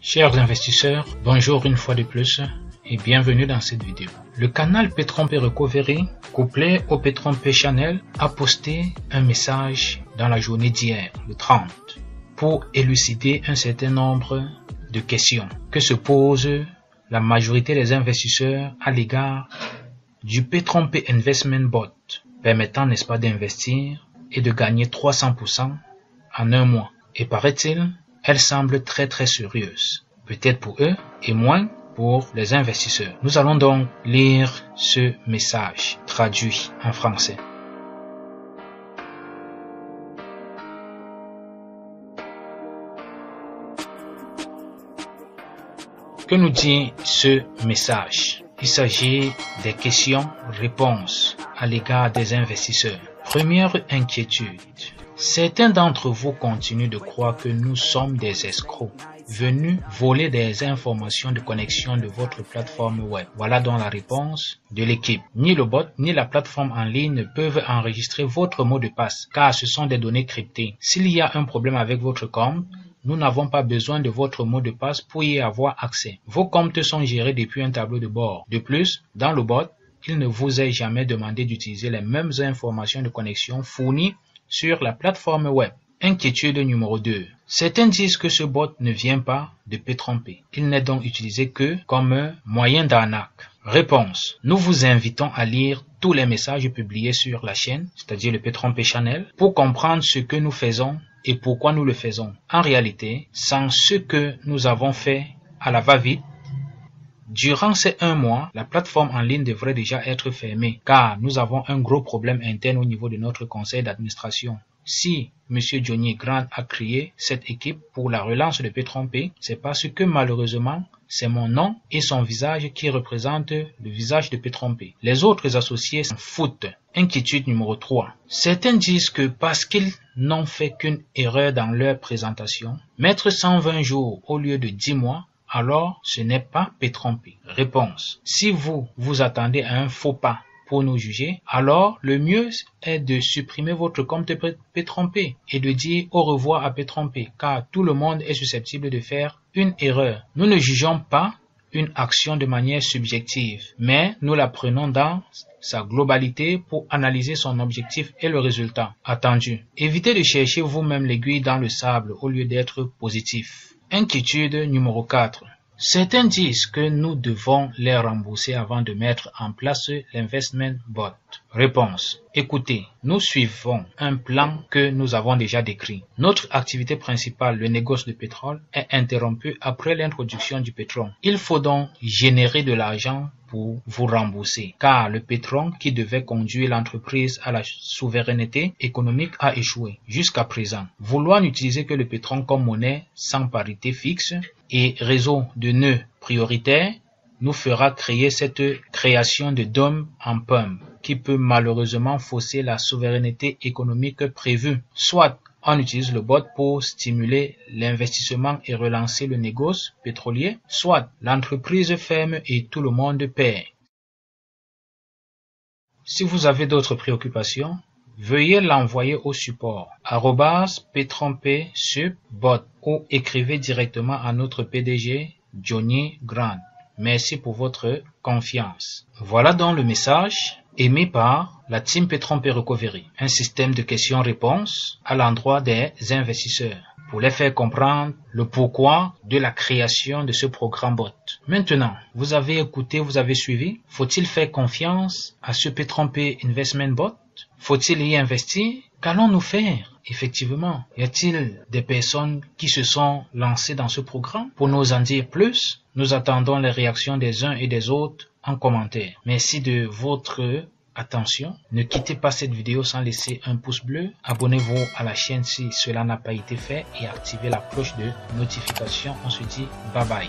Chers investisseurs, bonjour une fois de plus et bienvenue dans cette vidéo. Le canal P-Trompe Recovery, couplé au P-Trompe Channel, a posté un message dans la journée d'hier, le 30, pour élucider un certain nombre de questions que se pose la majorité des investisseurs à l'égard du P-Trompe Investment Bot, permettant, n'est-ce pas, d'investir et de gagner 300% en un mois. Et paraît-il, elle semble très sérieuse, peut-être pour eux et moins pour les investisseurs. Nous allons donc lire ce message traduit en français. Que nous dit ce message? Il s'agit des questions-réponses à l'égard des investisseurs. Première inquiétude. Certains d'entre vous continuent de croire que nous sommes des escrocs venus voler des informations de connexion de votre plateforme web. Voilà donc la réponse de l'équipe. Ni le bot ni la plateforme en ligne ne peuvent enregistrer votre mot de passe car ce sont des données cryptées. S'il y a un problème avec votre compte, nous n'avons pas besoin de votre mot de passe pour y avoir accès. Vos comptes sont gérés depuis un tableau de bord. De plus, dans le bot, il ne vous est jamais demandé d'utiliser les mêmes informations de connexion fournies sur la plateforme web. Inquiétude numéro 2. Certains disent que ce bot ne vient pas de P-Trompe. Il n'est donc utilisé que comme un moyen d'arnaque. Réponse. Nous vous invitons à lire tous les messages publiés sur la chaîne, c'est-à-dire le P-Trompe Channel, pour comprendre ce que nous faisons et pourquoi nous le faisons. En réalité, sans ce que nous avons fait à la va-vite, durant ces 1 mois, la plateforme en ligne devrait déjà être fermée car nous avons un gros problème interne au niveau de notre conseil d'administration. Si M. Johnny Grant a créé cette équipe pour la relance de P-Trompe, c'est parce que malheureusement, c'est mon nom et son visage qui représentent le visage de P-Trompe. Les autres associés s'en foutent. Inquiétude numéro 3. Certains disent que parce qu'ils n'ont fait qu'une erreur dans leur présentation, mettre 120 jours au lieu de 10 mois, alors ce n'est pas P-Trompe. Réponse. Si vous vous attendez à un faux pas pour nous juger, alors le mieux est de supprimer votre compte P-Trompe et de dire au revoir à P-Trompe car tout le monde est susceptible de faire une erreur. Nous ne jugeons pas une action de manière subjective, mais nous la prenons dans sa globalité pour analyser son objectif et le résultat attendu. Évitez de chercher vous-même l'aiguille dans le sable au lieu d'être positif. Inquiétude numéro 4. Certains disent que nous devons les rembourser avant de mettre en place l'investment bot. Réponse. Écoutez, nous suivons un plan que nous avons déjà décrit. Notre activité principale, le négoce de pétrole, est interrompue après l'introduction du pétrole. Il faut donc générer de l'argent pour vous rembourser, car le pétrole qui devait conduire l'entreprise à la souveraineté économique a échoué jusqu'à présent. Vouloir n'utiliser que le pétrole comme monnaie sans parité fixe et réseau de nœuds prioritaires nous fera créer cette création de dôme en pomme qui peut malheureusement fausser la souveraineté économique prévue. Soit on utilise le bot pour stimuler l'investissement et relancer le négoce pétrolier, soit l'entreprise ferme et tout le monde perd. Si vous avez d'autres préoccupations, veuillez l'envoyer au support @PTrompeSupBot ou écrivez directement à notre PDG Johnny Grant. Merci pour votre confiance. Voilà donc le message émis par la team P-Trompe Recovery, un système de questions-réponses à l'endroit des investisseurs pour les faire comprendre le pourquoi de la création de ce programme bot. Maintenant, vous avez écouté, vous avez suivi. Faut-il faire confiance à ce P-Trompe Investment Bot? Faut-il y investir? Qu'allons-nous faire? Effectivement, y a-t-il des personnes qui se sont lancées dans ce programme? Pour nous en dire plus, nous attendons les réactions des uns et des autres en commentaire. Merci de votre attention. Ne quittez pas cette vidéo sans laisser un pouce bleu. Abonnez-vous à la chaîne si cela n'a pas été fait et activez la cloche de notification. On se dit bye bye.